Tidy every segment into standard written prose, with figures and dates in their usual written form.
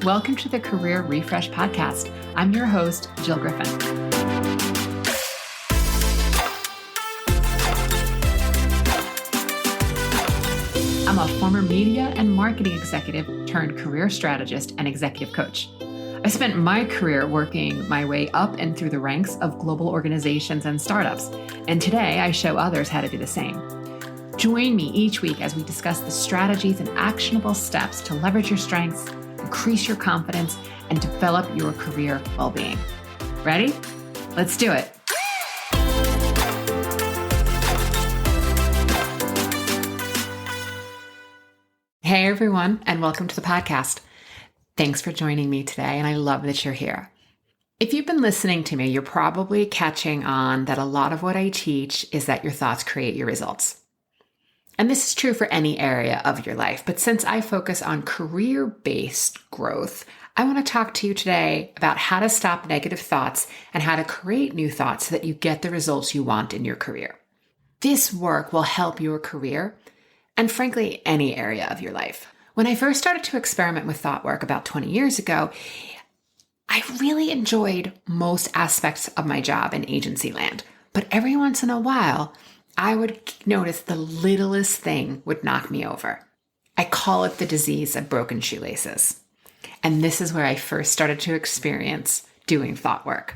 Welcome to the Career Refresh Podcast. I'm your host, Jill Griffin. I'm a former media and marketing executive turned career strategist and executive coach. I spent my career working my way up and through the ranks of global organizations and startups, and today I show others how to do the same. Join me each week as we discuss the strategies and actionable steps to leverage your strengths, increase your confidence, and develop your career well-being. Ready? Let's do it. Hey everyone, and welcome to the podcast. Thanks for joining me today, and I love that you're here. If you've been listening to me, you're probably catching on that a lot of what I teach is that your thoughts create your results. And this is true for any area of your life, but since I focus on career-based growth, I want to talk to you today about how to stop negative thoughts and how to create new thoughts so that you get the results you want in your career. This work will help your career and frankly, any area of your life. When I first started to experiment with thought work about 20 years ago, I really enjoyed most aspects of my job in agency land, but every once in a while, I would notice the littlest thing would knock me over. I call it the disease of broken shoelaces. And this is where I first started to experience doing thought work.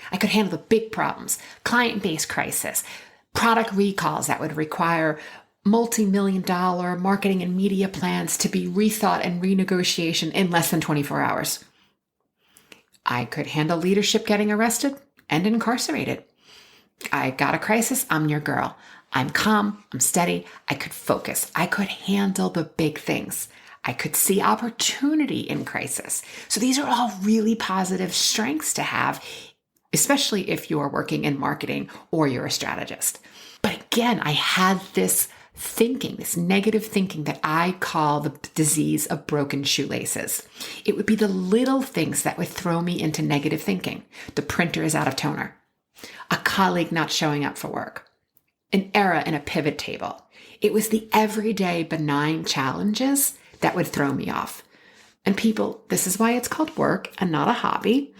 I could handle the big problems, client-based crisis, product recalls that would require multi-million-dollar marketing and media plans to be rethought and renegotiation in less than 24 hours. I could handle leadership getting arrested and incarcerated. I got a crisis, I'm your girl. I'm calm, I'm steady, I could focus. I could handle the big things. I could see opportunity in crisis. So these are all really positive strengths to have, especially if you're working in marketing or you're a strategist. But again, I had this thinking, this negative thinking that I call the disease of broken shoelaces. It would be the little things that would throw me into negative thinking. The printer is out of toner. A colleague not showing up for work, an error in a pivot table. It was the everyday benign challenges that would throw me off. And people, this is why it's called work and not a hobby.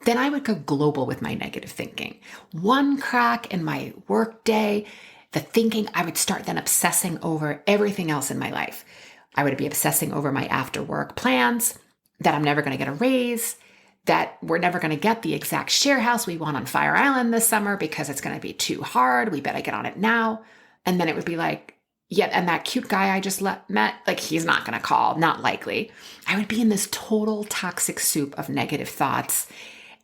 Then I would go global with my negative thinking. One crack in my work day, the thinking, I would start then obsessing over everything else in my life. I would be obsessing over my after work plans, that I'm never going to get a raise, that we're never going to get the exact share house we want on Fire Island this summer because it's going to be too hard. We better get on it now. And then it would be like, yeah, and that cute guy I just met, like he's not going to call, not likely. I would be in this total toxic soup of negative thoughts.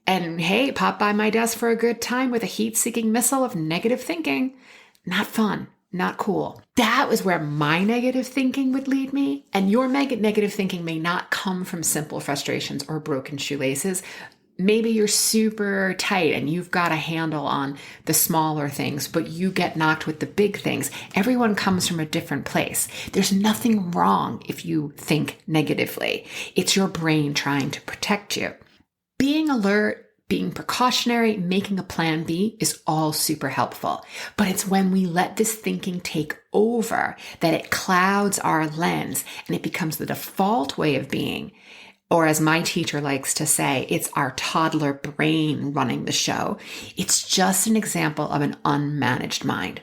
And hey, pop by my desk for a good time with a heat-seeking missile of negative thinking. Not fun, not cool. That was where my negative thinking would lead me. And your negative thinking may not come from simple frustrations or broken shoelaces. Maybe you're super tight and you've got a handle on the smaller things, but you get knocked with the big things. Everyone comes from a different place. There's nothing wrong if you think negatively. It's your brain trying to protect you. Being alert, being precautionary, making a plan B is all super helpful. But it's when we let this thinking take over that it clouds our lens and it becomes the default way of being. Or as my teacher likes to say, it's our toddler brain running the show. It's just an example of an unmanaged mind.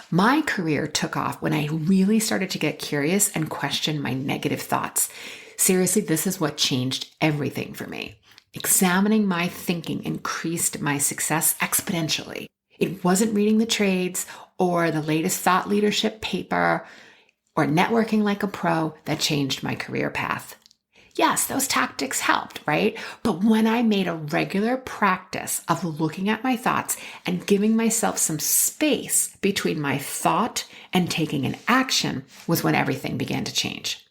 My career took off when I really started to get curious and question my negative thoughts. Seriously, this is what changed everything for me. Examining my thinking increased my success exponentially. It wasn't reading the trades or the latest thought leadership paper or networking like a pro that changed my career path. Yes, those tactics helped, right? But when I made a regular practice of looking at my thoughts and giving myself some space between my thought and taking an action was when everything began to change.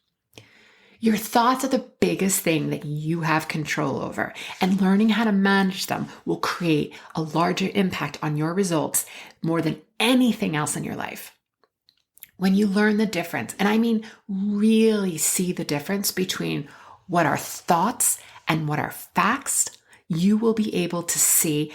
Your thoughts are the biggest thing that you have control over, and learning how to manage them will create a larger impact on your results more than anything else in your life. When you learn the difference, and I mean really see the difference between what are thoughts and what are facts, you will be able to see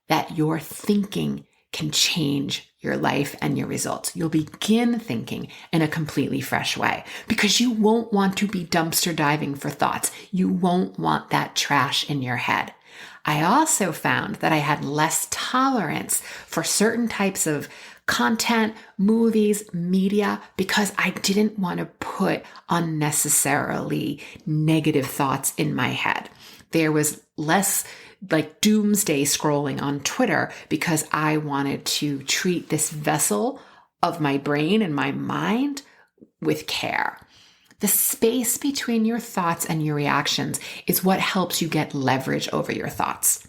that your thinking can change your life and your results. You'll begin thinking in a completely fresh way because you won't want to be dumpster diving for thoughts. You won't want that trash in your head. I also found that I had less tolerance for certain types of content, movies, media, because I didn't want to put unnecessarily negative thoughts in my head. There was less like doomsday scrolling on Twitter because I wanted to treat this vessel of my brain and my mind with care. The space between your thoughts and your reactions is what helps you get leverage over your thoughts.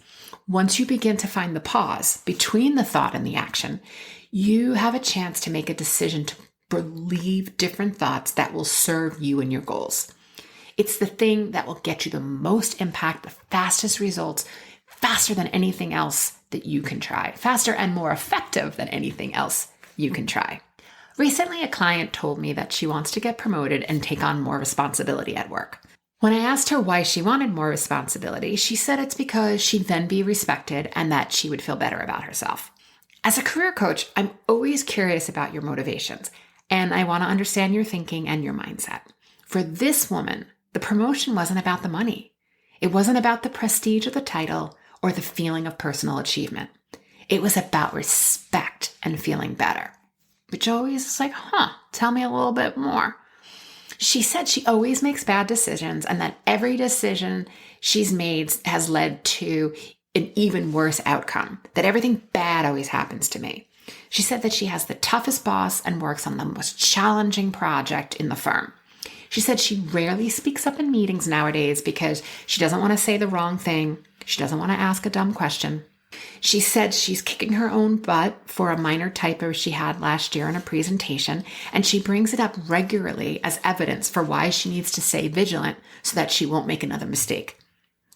Once you begin to find the pause between the thought and the action, you have a chance to make a decision to believe different thoughts that will serve you and your goals. It's the thing that will get you the most impact, the fastest results, faster than anything else that you can try, faster and more effective than anything else you can try. Recently, a client told me that she wants to get promoted and take on more responsibility at work. When I asked her why she wanted more responsibility, she said it's because she'd then be respected and that she would feel better about herself. As a career coach, I'm always curious about your motivations, and I want to understand your thinking and your mindset. For this woman, the promotion wasn't about the money. It wasn't about the prestige of the title or the feeling of personal achievement. It was about respect and feeling better. Which always is like, tell me a little bit more. She said she always makes bad decisions and that every decision she's made has led to an even worse outcome, that everything bad always happens to me. She said that she has the toughest boss and works on the most challenging project in the firm. She said she rarely speaks up in meetings nowadays because she doesn't want to say the wrong thing. She doesn't want to ask a dumb question. She said she's kicking her own butt for a minor typo she had last year in a presentation, and she brings it up regularly as evidence for why she needs to stay vigilant so that she won't make another mistake.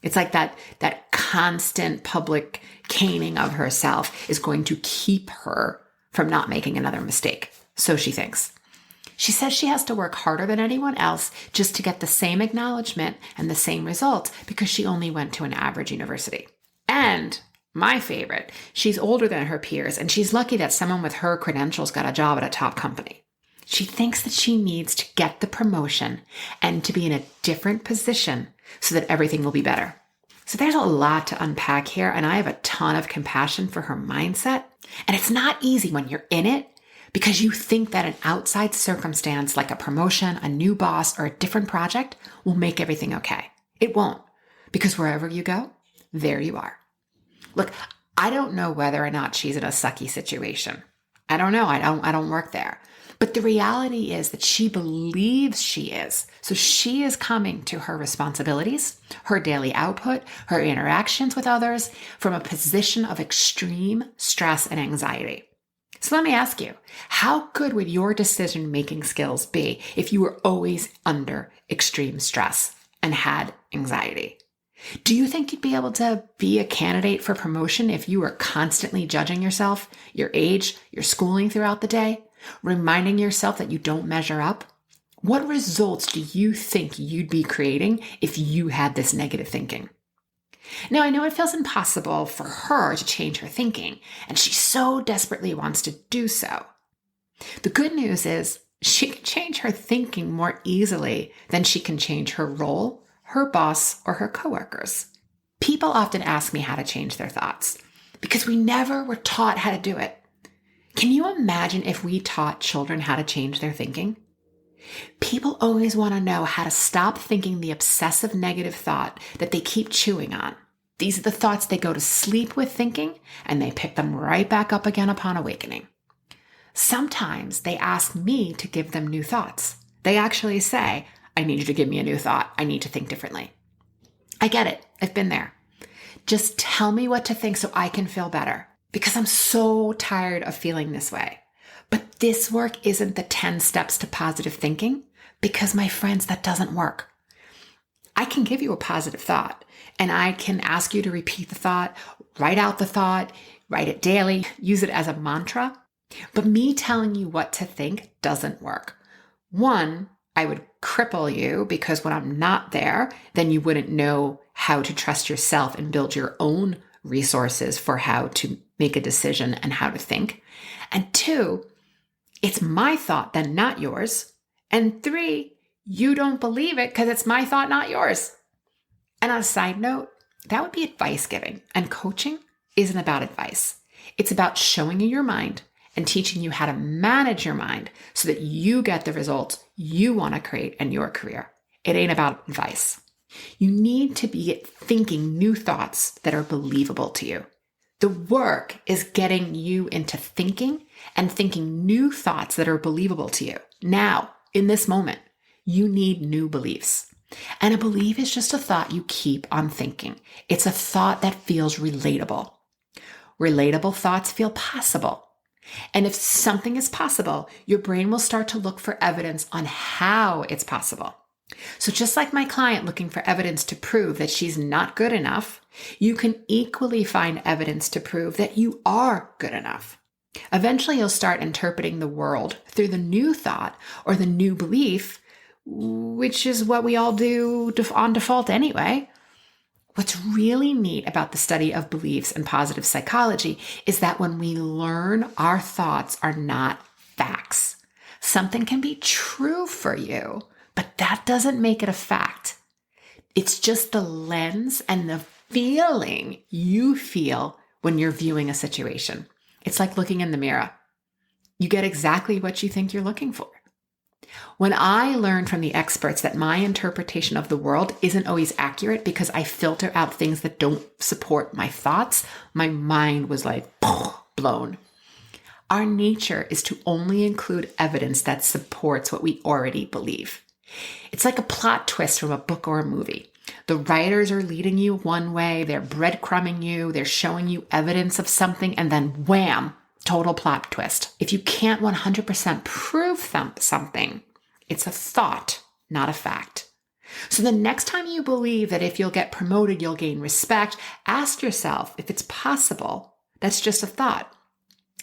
It's like that constant public caning of herself is going to keep her from not making another mistake. So she thinks. She says she has to work harder than anyone else just to get the same acknowledgement and the same results because she only went to an average university. And my favorite, she's older than her peers, and she's lucky that someone with her credentials got a job at a top company. She thinks that she needs to get the promotion and to be in a different position so that everything will be better. So there's a lot to unpack here, and I have a ton of compassion for her mindset. And it's not easy when you're in it because you think that an outside circumstance like a promotion, a new boss, or a different project will make everything okay. It won't, because wherever you go, there you are. Look, I don't know whether or not she's in a sucky situation. I don't know. I don't work there. But the reality is that she believes she is. So she is coming to her responsibilities, her daily output, her interactions with others from a position of extreme stress and anxiety. So let me ask you, how good would your decision-making skills be if you were always under extreme stress and had anxiety? Do you think you'd be able to be a candidate for promotion if you were constantly judging yourself, your age, your schooling throughout the day, reminding yourself that you don't measure up? What results do you think you'd be creating if you had this negative thinking? Now, I know it feels impossible for her to change her thinking, and she so desperately wants to do so. The good news is she can change her thinking more easily than she can change her role, her boss, or her coworkers. People often ask me how to change their thoughts because we never were taught how to do it. Can you imagine if we taught children how to change their thinking? People always want to know how to stop thinking the obsessive negative thought that they keep chewing on. These are the thoughts they go to sleep with thinking, and they pick them right back up again upon awakening. Sometimes they ask me to give them new thoughts. They actually say, I need you to give me a new thought. I need to think differently. I get it. I've been there. Just tell me what to think so I can feel better, because I'm so tired of feeling this way. But this work isn't the 10 steps to positive thinking, because my friends, that doesn't work. I can give you a positive thought, and I can ask you to repeat the thought, write out the thought, write it daily, use it as a mantra. But me telling you what to think doesn't work. One, I would cripple you because when I'm not there, then you wouldn't know how to trust yourself and build your own resources for how to make a decision and how to think. And 2, it's my thought, then not yours. And 3, you don't believe it because it's my thought, not yours. And on a side note, that would be advice giving. And coaching isn't about advice. It's about showing you your mind and teaching you how to manage your mind so that you get the results you want to create in your career. It ain't about advice. You need to be thinking new thoughts that are believable to you. The work is getting you into thinking and thinking new thoughts that are believable to you. Now, in this moment, you need new beliefs. And a belief is just a thought you keep on thinking. It's a thought that feels relatable. Relatable thoughts feel possible. And if something is possible, your brain will start to look for evidence on how it's possible. So just like my client looking for evidence to prove that she's not good enough, you can equally find evidence to prove that you are good enough. Eventually, you'll start interpreting the world through the new thought or the new belief, which is what we all do on default anyway. What's really neat about the study of beliefs and positive psychology is that when we learn, our thoughts are not facts. Something can be true for you, but that doesn't make it a fact. It's just the lens and the feeling you feel when you're viewing a situation. It's like looking in the mirror. You get exactly what you think you're looking for. When I learned from the experts that my interpretation of the world isn't always accurate because I filter out things that don't support my thoughts, my mind was like blown. Our nature is to only include evidence that supports what we already believe. It's like a plot twist from a book or a movie. The writers are leading you one way, they're breadcrumbing you, they're showing you evidence of something, and then wham, total plot twist. If you can't 100% prove something, it's a thought, not a fact. So the next time you believe that if you'll get promoted, you'll gain respect, ask yourself if it's possible. That's just a thought.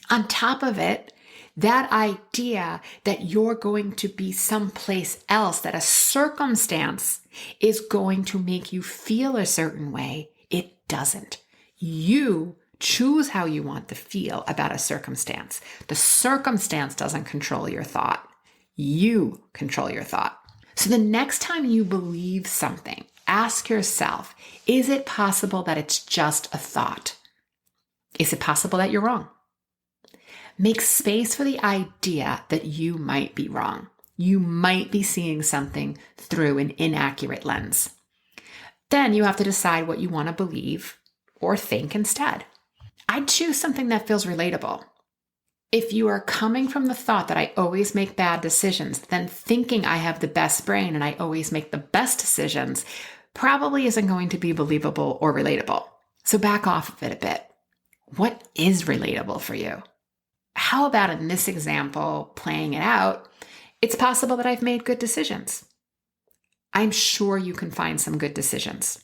On top of it, that idea that you're going to be someplace else, that a circumstance is going to make you feel a certain way, it doesn't. You choose how you want to feel about a circumstance. The circumstance doesn't control your thought. You control your thought. So the next time you believe something, ask yourself, is it possible that it's just a thought? Is it possible that you're wrong? Make space for the idea that you might be wrong. You might be seeing something through an inaccurate lens. Then you have to decide what you want to believe or think instead. I'd choose something that feels relatable. If you are coming from the thought that I always make bad decisions, then thinking I have the best brain and I always make the best decisions probably isn't going to be believable or relatable. So back off of it a bit. What is relatable for you? How about in this example, playing it out, it's possible that I've made good decisions. I'm sure you can find some good decisions.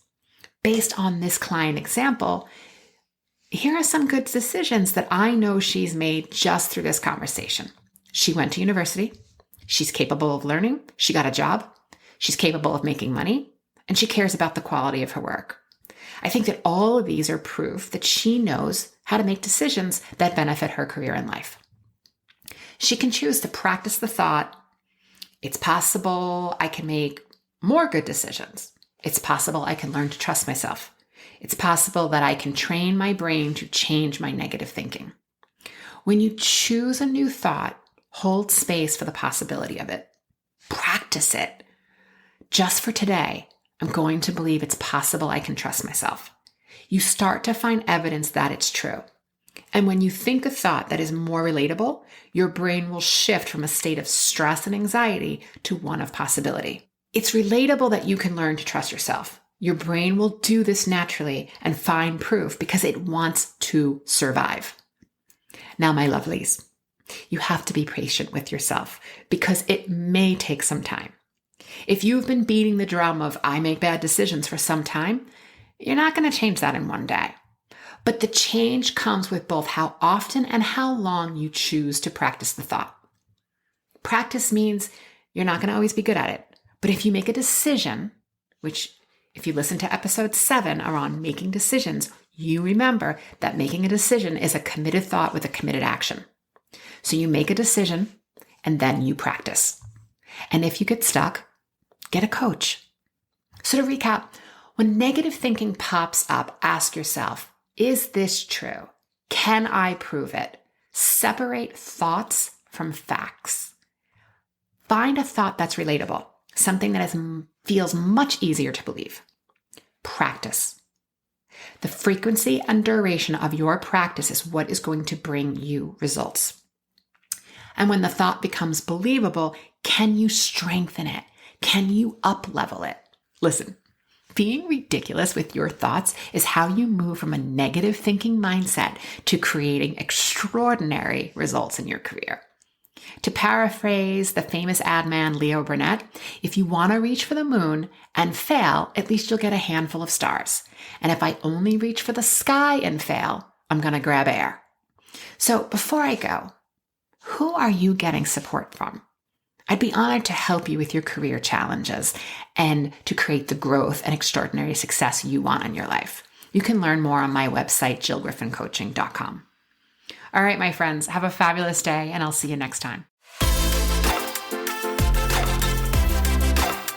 Based on this client example, here are some good decisions that I know she's made just through this conversation. She went to university. She's capable of learning. She got a job. She's capable of making money. And she cares about the quality of her work. I think that all of these are proof that she knows how to make decisions that benefit her career and life. She can choose to practice the thought, it's possible I can make more good decisions. It's possible I can learn to trust myself. It's possible that I can train my brain to change my negative thinking. When you choose a new thought, hold space for the possibility of it. Practice it. Just for today, I'm going to believe it's possible I can trust myself. You start to find evidence that it's true. And when you think a thought that is more relatable, your brain will shift from a state of stress and anxiety to one of possibility. It's relatable that you can learn to trust yourself. Your brain will do this naturally and find proof because it wants to survive. Now, my lovelies, you have to be patient with yourself because it may take some time. If you've been beating the drum of I make bad decisions for some time, you're not going to change that in one day. But the change comes with both how often and how long you choose to practice the thought. Practice means you're not going to always be good at it. But if you make a decision, which if you listen to episode 7 are on making decisions, You remember that making a decision is a committed thought with a committed action. So you make a decision and then you practice. And if you get stuck, get a coach. So to recap, when negative thinking pops up, ask yourself, is this true? Can I prove it? Separate thoughts from facts. Find a thought that's relatable, something that feels much easier to believe. Practice. The frequency and duration of your practice is what is going to bring you results. And when the thought becomes believable, can you strengthen it? Can you up-level it? Listen, being ridiculous with your thoughts is how you move from a negative thinking mindset to creating extraordinary results in your career. To paraphrase the famous ad man Leo Burnett, if you want to reach for the moon and fail, at least you'll get a handful of stars. And if I only reach for the sky and fail, I'm going to grab air. So before I go, who are you getting support from? I'd be honored to help you with your career challenges and to create the growth and extraordinary success you want in your life. You can learn more on my website, jillgriffincoaching.com. All right, my friends, have a fabulous day, and I'll see you next time.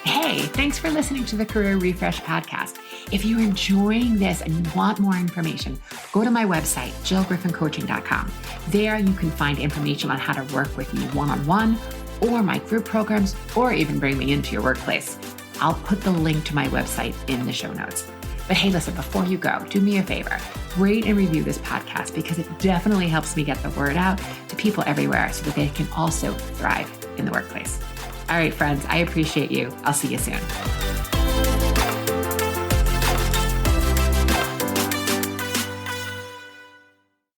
Hey, thanks for listening to the Career Refresh podcast. If you're enjoying this and you want more information, go to my website, jillgriffincoaching.com. There you can find information on how to work with me one-on-one, or my group programs, or even bring me into your workplace. I'll put the link to my website in the show notes. But hey, listen, before you go, do me a favor, rate and review this podcast because it definitely helps me get the word out to people everywhere so that they can also thrive in the workplace. All right, friends, I appreciate you. I'll see you soon.